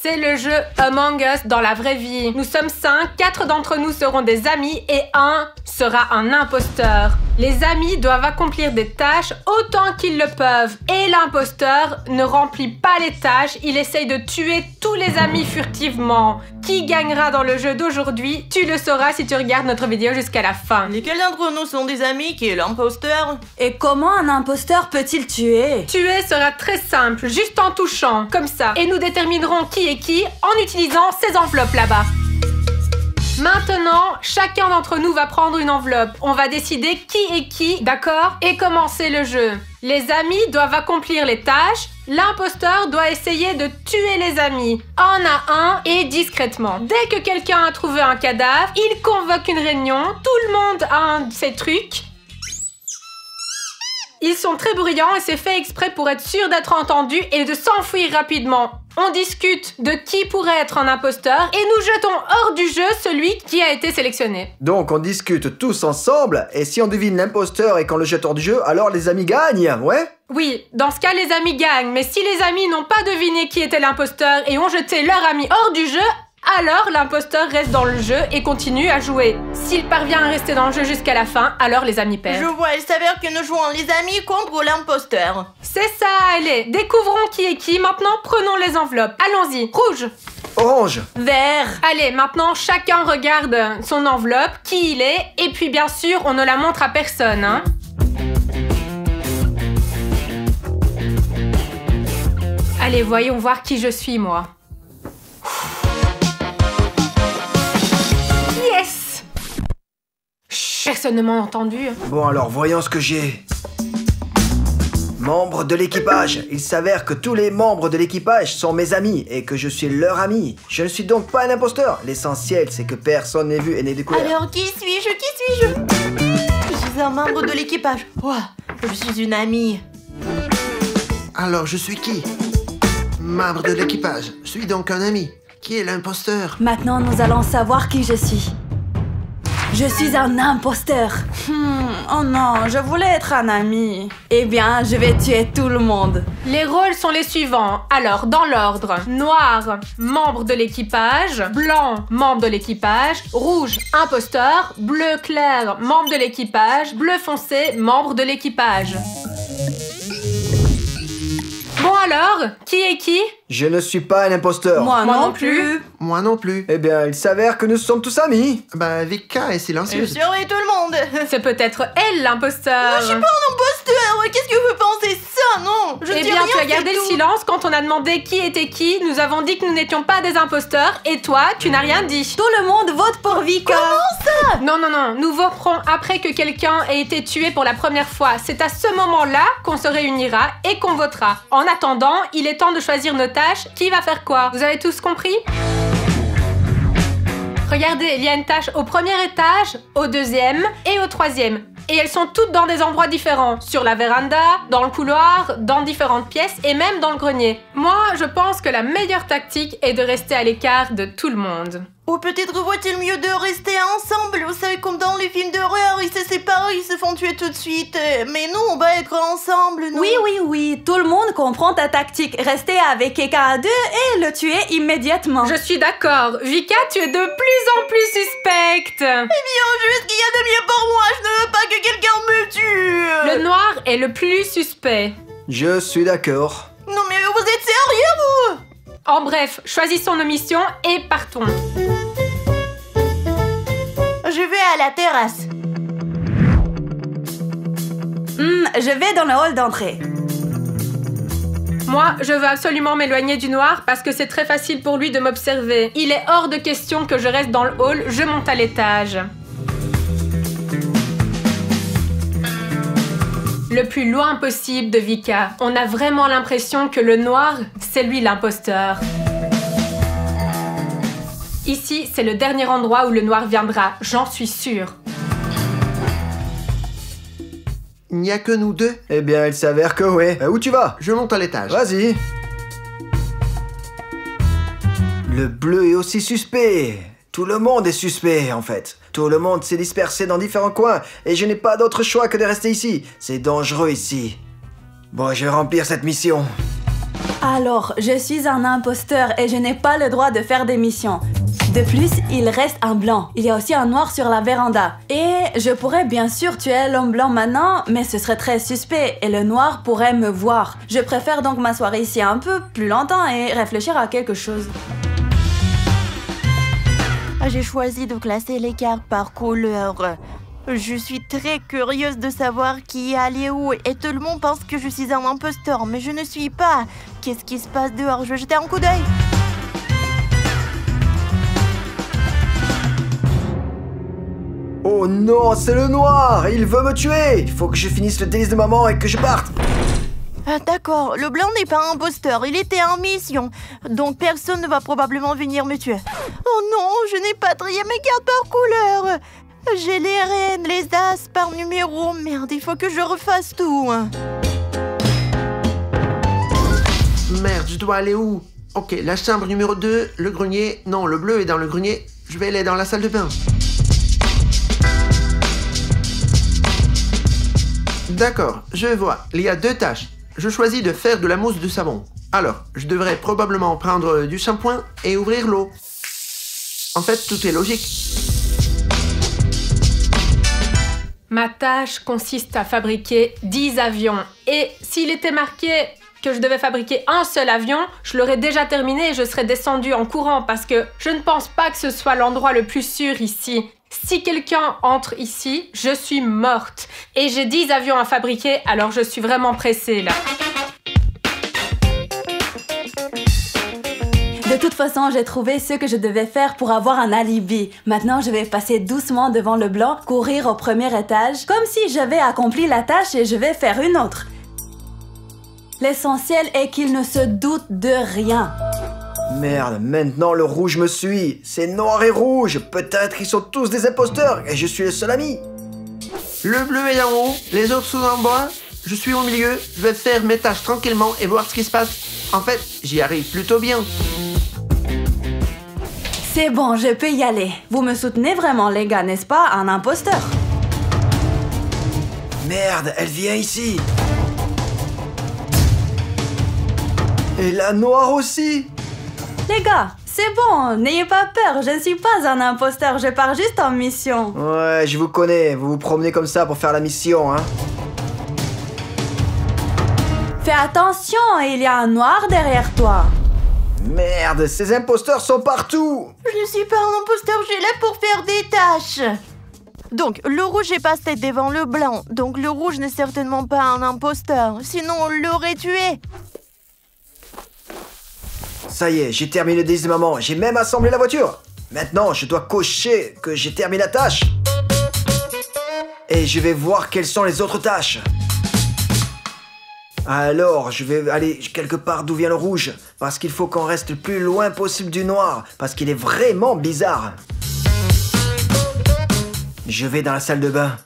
C'est le jeu Among Us dans la vraie vie. Nous sommes 5, 4 d'entre nous seront des amis et 1 sera un imposteur. Les amis doivent accomplir des tâches autant qu'ils le peuvent. Et l'imposteur ne remplit pas les tâches, il essaye de tuer tous les amis furtivement. Qui gagnera dans le jeu d'aujourd'hui? Tu le sauras si tu regardes notre vidéo jusqu'à la fin. Lesquels d'entre nous sont des amis qui est l'imposteur? Et comment un imposteur peut-il tuer? Tuer sera très simple, juste en touchant, comme ça. Et nous déterminerons qui est qui en utilisant ces enveloppes là-bas. Maintenant, chacun d'entre nous va prendre une enveloppe. On va décider qui est qui, d'accord? Et commencer le jeu. Les amis doivent accomplir les tâches. L'imposteur doit essayer de tuer les amis, un à un et discrètement. Dès que quelqu'un a trouvé un cadavre, il convoque une réunion. Tout le monde a un de ces trucs. Ils sont très bruyants et c'est fait exprès pour être sûr d'être entendu et de s'enfuir rapidement. On discute de qui pourrait être un imposteur et nous jetons hors du jeu celui qui a été sélectionné. Donc on discute tous ensemble et si on devine l'imposteur et qu'on le jette hors du jeu, alors les amis gagnent, ouais? Oui, dans ce cas les amis gagnent, mais si les amis n'ont pas deviné qui était l'imposteur et ont jeté leur ami hors du jeu, alors l'imposteur reste dans le jeu et continue à jouer. S'il parvient à rester dans le jeu jusqu'à la fin, alors les amis perdent. Je vois, il s'avère que nous jouons les amis contre l'imposteur. C'est ça, allez, découvrons qui est qui. Maintenant, prenons les enveloppes. Allons-y. Rouge. Orange. Vert. Allez, maintenant, chacun regarde son enveloppe, qui il est, et puis bien sûr, on ne la montre à personne, hein. Allez, voyons voir qui je suis, moi. Yes! Chut, personne ne m'a entendu. Bon alors, voyons ce que j'ai. Membres de l'équipage. Il s'avère que tous les membres de l'équipage sont mes amis et que je suis leur ami. Je ne suis donc pas un imposteur. L'essentiel, c'est que personne n'ait vu et n'ait découvert. Alors qui suis-je? Qui suis-je? Je suis un membre de l'équipage. Ouah, je suis une amie. Alors je suis qui? Membre de l'équipage. Je suis donc un ami. Qui est l'imposteur? Maintenant, nous allons savoir qui je suis. Je suis un imposteur. Oh non, je voulais être un ami. Eh bien, je vais tuer tout le monde. Les rôles sont les suivants. Alors, dans l'ordre. Noir, membre de l'équipage. Blanc, membre de l'équipage. Rouge, imposteur. Bleu clair, membre de l'équipage. Bleu foncé, membre de l'équipage. Bon alors, qui est qui? Je ne suis pas un imposteur. Moi non plus. Moi non plus. Eh bien, il s'avère que nous sommes tous amis. Bah, Vika est Je silencieuse. surveille tout le monde. C'est peut-être elle l'imposteur. Je suis pas un imposteur. Qu'est-ce que vous pensez ça? Non, je Eh dis bien, rien, tu as c'est gardé le tout. silence quand on a demandé qui était qui. Nous avons dit que nous n'étions pas des imposteurs et toi, tu n'as rien dit. Tout le monde vote pour Vika. Non, non, non, nous voterons après que quelqu'un ait été tué pour la première fois. C'est à ce moment-là qu'on se réunira et qu'on votera. En attendant, il est temps de choisir nos tâches. Qui va faire quoi? Vous avez tous compris? Regardez, il y a une tâche au premier étage, au deuxième et au troisième. Et elles sont toutes dans des endroits différents. Sur la véranda, dans le couloir, dans différentes pièces et même dans le grenier. Moi, je pense que la meilleure tactique est de rester à l'écart de tout le monde. Ou peut-être vaut-il mieux de rester ensemble. Vous savez, comme dans les films d'horreur, ils se séparent, ils se font tuer tout de suite. Mais nous, on va être ensemble, non? Oui, tout le monde comprend ta tactique. Rester avec quelqu'un à deux et le tuer immédiatement. Je suis d'accord. Vika, tu es de plus en plus suspecte. Eh bien, juste qu'il y a de mieux pour moi. Je ne veux pas que quelqu'un me tue. Le noir est le plus suspect. Je suis d'accord. Non mais vous êtes sérieux, vous? En bref, choisissons nos missions et partons. Je vais à la terrasse. Je vais dans le hall d'entrée. Moi, je veux absolument m'éloigner du noir parce que c'est très facile pour lui de m'observer. Il est hors de question que je reste dans le hall, je monte à l'étage. Le plus loin possible de Vika. On a vraiment l'impression que le noir, c'est lui l'imposteur. Ici, c'est le dernier endroit où le noir viendra, j'en suis sûre. Il n'y a que nous deux. Eh bien, il s'avère que ouais. Où tu vas? Je monte à l'étage. Vas-y. Le bleu est aussi suspect. Tout le monde est suspect, en fait. Tout le monde s'est dispersé dans différents coins et je n'ai pas d'autre choix que de rester ici. C'est dangereux ici. Bon, je vais remplir cette mission. Alors, je suis un imposteur et je n'ai pas le droit de faire des missions. De plus, il reste un blanc. Il y a aussi un noir sur la véranda. Et je pourrais bien sûr tuer l'homme blanc maintenant, mais ce serait très suspect et le noir pourrait me voir. Je préfère donc m'asseoir ici un peu plus longtemps et réfléchir à quelque chose. J'ai choisi de classer les cartes par couleur. Je suis très curieuse de savoir qui est allé où et tout le monde pense que je suis un imposteur, mais je ne suis pas. Qu'est-ce qui se passe dehors? Je vais jeter un coup d'œil. Oh non, c'est le noir! Il veut me tuer! Il faut que je finisse le délice de maman et que je parte! Ah, d'accord, le blanc n'est pas un imposteur, il était en mission. Donc personne ne va probablement venir me tuer. Oh non, je n'ai pas trié mes cartes par couleur. J'ai les reines, les as par numéro. Merde, il faut que je refasse tout. Merde, je dois aller où? Ok, la chambre numéro 2, le grenier. Non, le bleu est dans le grenier. Je vais aller dans la salle de bain. D'accord, je vois. Il y a 2 tâches. Je choisis de faire de la mousse de savon. Alors, je devrais probablement prendre du shampoing et ouvrir l'eau. En fait, tout est logique. Ma tâche consiste à fabriquer 10 avions. Et s'il était marqué que je devais fabriquer un seul avion, je l'aurais déjà terminé et je serais descendue en courant parce que je ne pense pas que ce soit l'endroit le plus sûr ici. Si quelqu'un entre ici, je suis morte. Et j'ai 10 avions à fabriquer, alors je suis vraiment pressée là. De toute façon, j'ai trouvé ce que je devais faire pour avoir un alibi. Maintenant, je vais passer doucement devant le blanc, courir au premier étage, comme si j'avais accompli la tâche et je vais faire une autre. L'essentiel est qu'il ne se doute de rien. Merde, maintenant le rouge me suit. C'est noir et rouge. Peut-être qu'ils sont tous des imposteurs et je suis le seul ami. Le bleu est en haut, les autres sont en bas. Je suis au milieu, je vais faire mes tâches tranquillement et voir ce qui se passe. En fait, j'y arrive plutôt bien. C'est bon, je peux y aller. Vous me soutenez vraiment, les gars, n'est-ce pas? Un imposteur. Merde, elle vient ici. Et la noire aussi. Les gars, c'est bon, n'ayez pas peur, je ne suis pas un imposteur, je pars juste en mission. Ouais, je vous connais, vous vous promenez comme ça pour faire la mission, hein. Fais attention, il y a un noir derrière toi. Merde, ces imposteurs sont partout. Je ne suis pas un imposteur, je suis là pour faire des tâches. Donc, le rouge est passé devant le blanc. Donc, le rouge n'est certainement pas un imposteur. Sinon, on l'aurait tué. Ça y est, j'ai terminé le délice de maman. J'ai même assemblé la voiture. Maintenant, je dois cocher que j'ai terminé la tâche. Et je vais voir quelles sont les autres tâches. Alors, je vais aller quelque part d'où vient le rouge. Parce qu'il faut qu'on reste le plus loin possible du noir. Parce qu'il est vraiment bizarre. Je vais dans la salle de bain.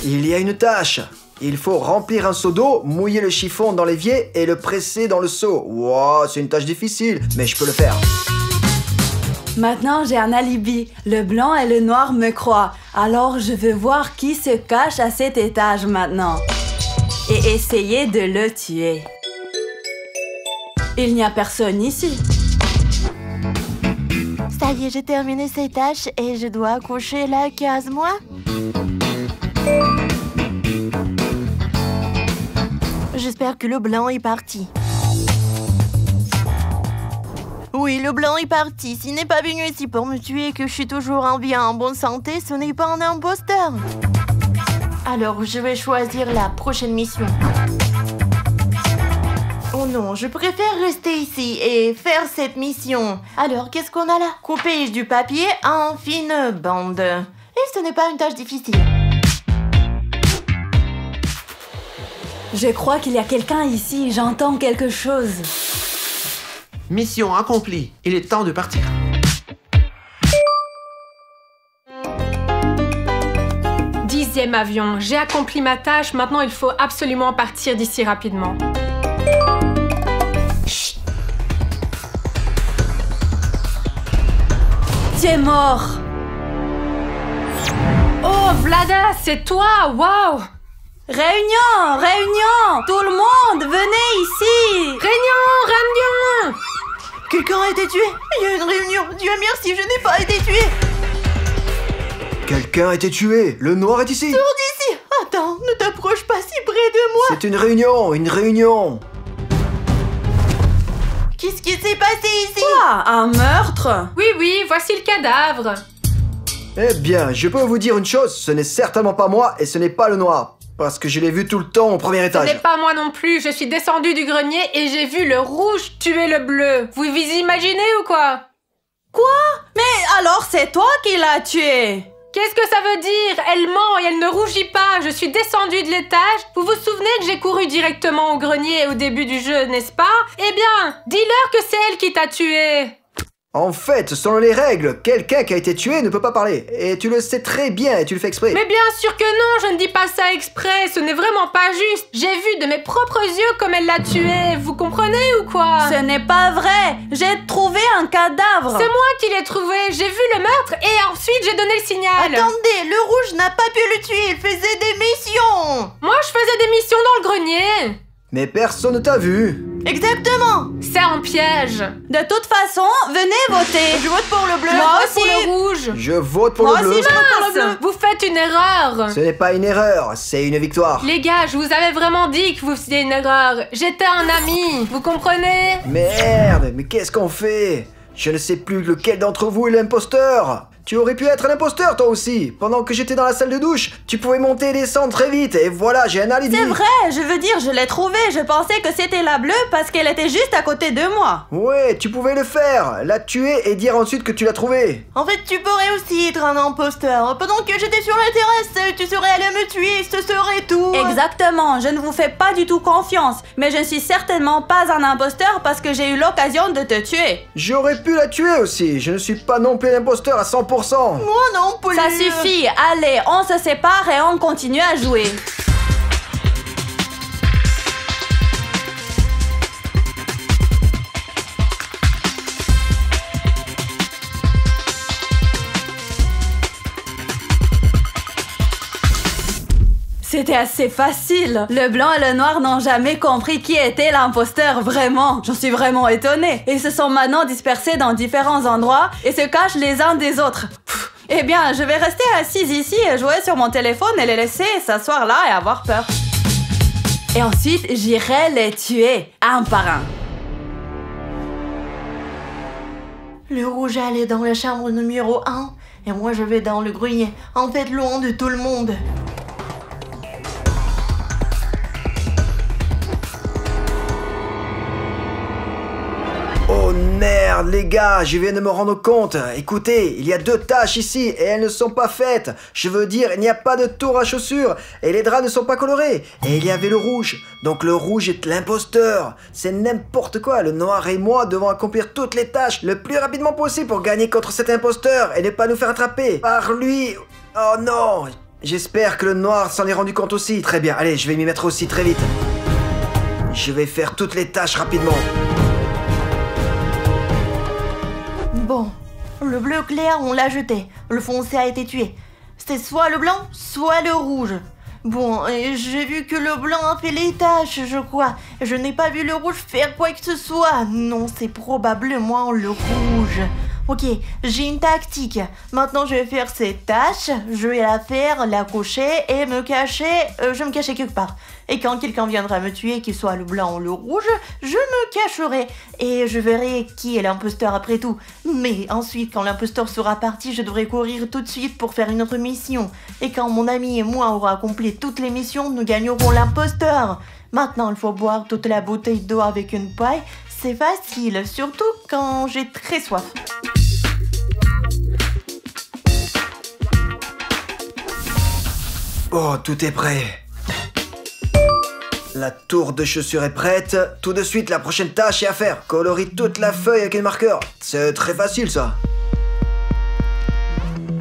Il y a une tâche. Il faut remplir un seau d'eau, mouiller le chiffon dans l'évier et le presser dans le seau. Wow, c'est une tâche difficile, mais je peux le faire. Maintenant, j'ai un alibi. Le blanc et le noir me croient. Alors, je veux voir qui se cache à cet étage maintenant. Et essayer de le tuer. Il n'y a personne ici. Ça y est, j'ai terminé ces tâches et je dois cocher la case, moi. J'espère que le blanc est parti. Oui, le blanc est parti. S'il n'est pas venu ici pour me tuer et que je suis toujours en vie, en bonne santé, ce n'est pas un imposteur. Alors, je vais choisir la prochaine mission. Oh non, je préfère rester ici et faire cette mission. Alors, qu'est-ce qu'on a là? Couper du papier en fines bandes. Et ce n'est pas une tâche difficile. Je crois qu'il y a quelqu'un ici, j'entends quelque chose. Mission accomplie, il est temps de partir. Dixième avion, j'ai accompli ma tâche, maintenant il faut absolument partir d'ici rapidement. Chut. Tu es mort. Oh, Vlada, c'est toi, waouh! Réunion! Réunion! Tout le monde, venez ici! Réunion! Quelqu'un a été tué? Il y a une réunion. Dieu merci, je n'ai pas été tué. Quelqu'un a été tué. Le noir est ici. Sors d'ici. Attends, ne t'approche pas si près de moi. C'est une réunion, une réunion. Qu'est-ce qui s'est passé ici? Quoi? Un meurtre? Oui, voici le cadavre. Eh bien, je peux vous dire une chose, ce n'est certainement pas moi et ce n'est pas le noir. Parce que je l'ai vu tout le temps au premier Ce étage. n'est pas moi non plus, je suis descendue du grenier et j'ai vu le rouge tuer le bleu. Vous vous imaginez ou quoi? Mais alors c'est toi qui l'as tué! Qu'est-ce que ça veut dire? Elle ment et elle ne rougit pas. Je suis descendue de l'étage. Vous vous souvenez que j'ai couru directement au grenier au début du jeu, n'est-ce pas? Eh bien, dis-leur que c'est elle qui t'a tué. En fait, selon les règles, quelqu'un qui a été tué ne peut pas parler. Et tu le sais très bien et tu le fais exprès. Mais bien sûr que non, je ne dis pas ça exprès. Ce n'est vraiment pas juste. J'ai vu de mes propres yeux comme elle l'a tué. Vous comprenez ou quoi? Ce n'est pas vrai! J'ai trouvé un cadavre! C'est moi qui l'ai trouvé. J'ai vu le meurtre et ensuite j'ai donné le signal. Attendez, le rouge n'a pas pu le tuer. Il faisait des missions. Moi, je faisais des missions dans le grenier. Mais personne ne t'a vu. Exactement. C'est un piège. De toute façon, venez voter! Je vote pour le bleu. Moi Pour aussi. le rouge. Je vote pour Moi le bleu. aussi, je vote pour le bleu! Mince, vous faites une erreur. Ce n'est pas une erreur, c'est une victoire. Les gars, je vous avais vraiment dit que vous faisiez une erreur. J'étais un ami, vous comprenez? Merde, mais qu'est-ce qu'on fait? Je ne sais plus lequel d'entre vous est l'imposteur. Tu aurais pu être un imposteur toi aussi. Pendant que j'étais dans la salle de douche, tu pouvais monter et descendre très vite. Et voilà, j'ai un alibi. C'est vrai, je veux dire, je l'ai trouvée. Je pensais que c'était la bleue parce qu'elle était juste à côté de moi. Ouais, tu pouvais le faire. La tuer et dire ensuite que tu l'as trouvée. En fait, tu pourrais aussi être un imposteur. Pendant que j'étais sur la terrasse, tu serais allé me tuer, ce serait tout. Exactement, je ne vous fais pas du tout confiance. Mais je ne suis certainement pas un imposteur parce que j'ai eu l'occasion de te tuer. J'aurais pu la tuer aussi. Je ne suis pas non plus un imposteur à 100%. Moi non plus. Ça suffit, allez, on se sépare et on continue à jouer. C'était assez facile. Le blanc et le noir n'ont jamais compris qui était l'imposteur, vraiment. J'en suis vraiment étonnée. Ils se sont maintenant dispersés dans différents endroits et se cachent les uns des autres. Eh bien, je vais rester assise ici et jouer sur mon téléphone et les laisser s'asseoir là et avoir peur. Et ensuite, j'irai les tuer, un par un. Le rouge allait dans la chambre numéro 1 et moi je vais dans le grenier. En fait, loin de tout le monde. Oh merde les gars, je viens de me rendre compte. Écoutez, il y a 2 tâches ici et elles ne sont pas faites. Je veux dire, il n'y a pas de tour à chaussures et les draps ne sont pas colorés. Et il y avait le rouge. Donc le rouge est l'imposteur. C'est n'importe quoi. Le noir et moi devons accomplir toutes les tâches le plus rapidement possible pour gagner contre cet imposteur et ne pas nous faire attraper par lui. Oh non. J'espère que le noir s'en est rendu compte aussi. Très bien, allez, je vais m'y mettre aussi très vite. Je vais faire toutes les tâches rapidement. Bon, le bleu clair, on l'a jeté. Le foncé a été tué. C'est soit le blanc, soit le rouge. Bon, j'ai vu que le blanc a fait les tâches, je crois. Je n'ai pas vu le rouge faire quoi que ce soit. Non, c'est probablement le rouge. Ok, j'ai une tactique. Maintenant, je vais faire cette tâche. Je vais la faire, la cocher et me cacher. Je vais me cacher quelque part. Et quand quelqu'un viendra me tuer, qu'il soit le blanc ou le rouge, je me cacherai. Et je verrai qui est l'imposteur après tout. Mais ensuite, quand l'imposteur sera parti, je devrai courir tout de suite pour faire une autre mission. Et quand mon ami et moi aurons accompli toutes les missions, nous gagnerons l'imposteur. Maintenant, il faut boire toute la bouteille d'eau avec une paille. C'est facile, surtout quand j'ai très soif. Oh, tout est prêt. La tour de chaussures est prête. Tout de suite, la prochaine tâche est à faire. Colorie toute la feuille avec un marqueur. C'est très facile, ça.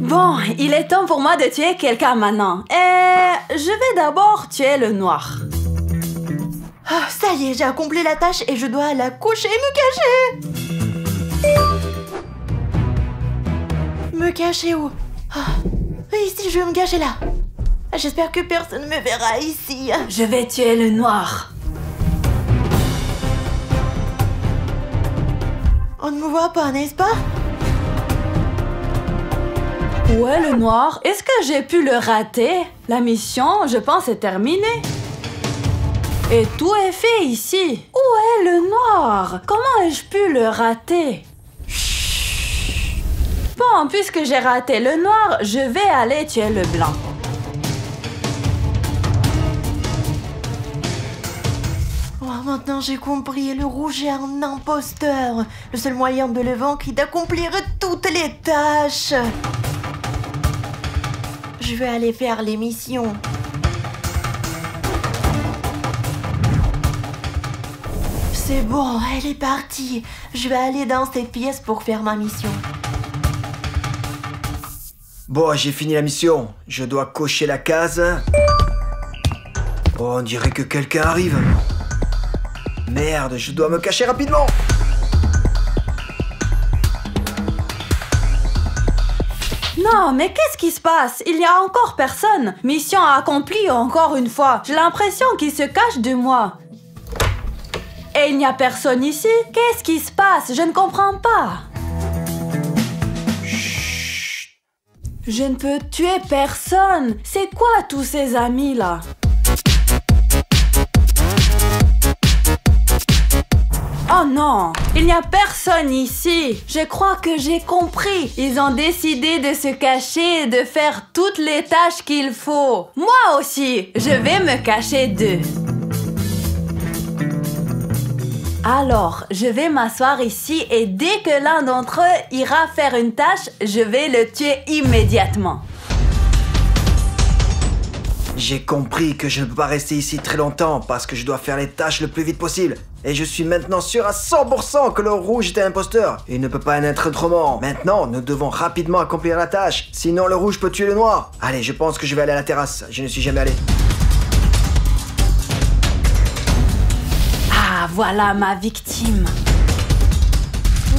Bon, il est temps pour moi de tuer quelqu'un maintenant. Et je vais d'abord tuer le noir. Ah, ça y est, j'ai accompli la tâche et je dois la coucher et me cacher. Me cacher où? Ah, ici, je vais me cacher là. J'espère que personne ne me verra ici. Je vais tuer le noir. On ne me voit pas, n'est-ce pas? Où est le noir? Est-ce que j'ai pu le rater? La mission, je pense, est terminée. Et tout est fait ici. Où est le noir? Comment ai-je pu le rater? Bon, puisque j'ai raté le noir, je vais aller tuer le blanc. Oh, maintenant j'ai compris, le rouge est un imposteur. Le seul moyen de le vaincre est d'accomplir toutes les tâches. Je vais aller faire les missions. C'est bon, elle est partie. Je vais aller dans cette pièce pour faire ma mission. Bon, j'ai fini la mission. Je dois cocher la case. Oh, on dirait que quelqu'un arrive. Merde, je dois me cacher rapidement. Non, mais qu'est-ce qui se passe? Il n'y a encore personne. Mission accomplie encore une fois. J'ai l'impression qu'il se cache de moi. Et il n'y a personne ici? Qu'est-ce qui se passe? Je ne comprends pas. Chut. Je ne peux tuer personne. C'est quoi tous ces amis-là? Oh non, il n'y a personne ici. Je crois que j'ai compris. Ils ont décidé de se cacher et de faire toutes les tâches qu'il faut. Moi aussi, je vais me cacher d'eux. Alors, je vais m'asseoir ici et dès que l'un d'entre eux ira faire une tâche, je vais le tuer immédiatement. J'ai compris que je ne peux pas rester ici très longtemps parce que je dois faire les tâches le plus vite possible. Et je suis maintenant sûr à 100% que le rouge est un imposteur. Il ne peut pas en être autrement. Maintenant, nous devons rapidement accomplir la tâche. Sinon, le rouge peut tuer le noir. Allez, je pense que je vais aller à la terrasse. Je ne suis jamais allé. Ah, voilà ma victime.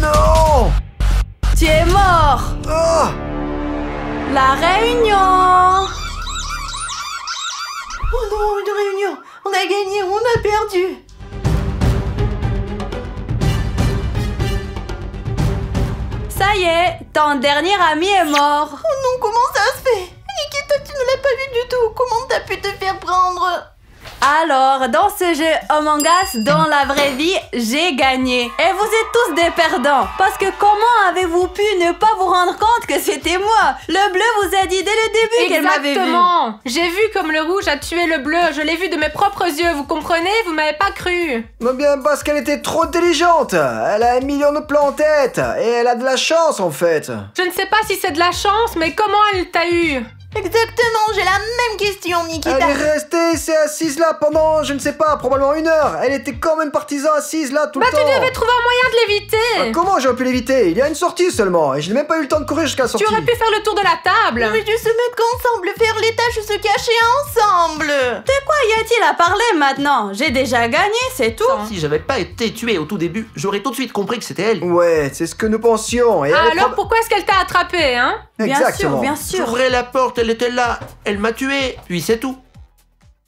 Non! Tu es mort! Oh! La réunion! Oh non, une réunion. On a gagné, on a perdu. Ça y est, ton dernier ami est mort. Oh non, comment ça se fait? Nikita, tu ne l'as pas vu du tout. Comment t'as pu te faire prendre? Alors, dans ce jeu Among Us, dans la vraie vie, j'ai gagné. Et vous êtes tous des perdants. Parce que comment avez-vous pu ne pas vous rendre compte que c'était moi? Le bleu vous a dit dès le début qu'elle m'avait vu. Exactement. J'ai vu comme le rouge a tué le bleu. Je l'ai vu de mes propres yeux. Vous comprenez? Vous m'avez pas cru. Mais bien parce qu'elle était trop intelligente. Elle a 1 million de plans en tête. Et elle a de la chance en fait. Je ne sais pas si c'est de la chance, mais comment elle t'a eu? Exactement, j'ai la même question, Nikita. Elle est restée ici assise là pendant, je ne sais pas, probablement 1 heure. Elle était quand même partisan assise là tout le temps. Bah tu devais trouver un moyen de l'éviter. Ah, comment j'aurais pu l'éviter? Il y a une sortie seulement. Et je n'ai même pas eu le temps de courir jusqu'à la sortie. Tu aurais pu faire le tour de la table. Mais de se mettre ensemble, faire les tâches, se cacher ensemble. De quoi y a-t-il à parler maintenant? J'ai déjà gagné, c'est tout. Si j'avais pas été tué au tout début, j'aurais tout de suite compris que c'était elle. Ouais, c'est ce que nous pensions. Et elle est Alors pourquoi est-ce qu'elle t'a attrapé, hein? Bien sûr, Exactement. bien sûr. J'ouvrais la porte, elle était là, elle m'a tué, puis c'est tout.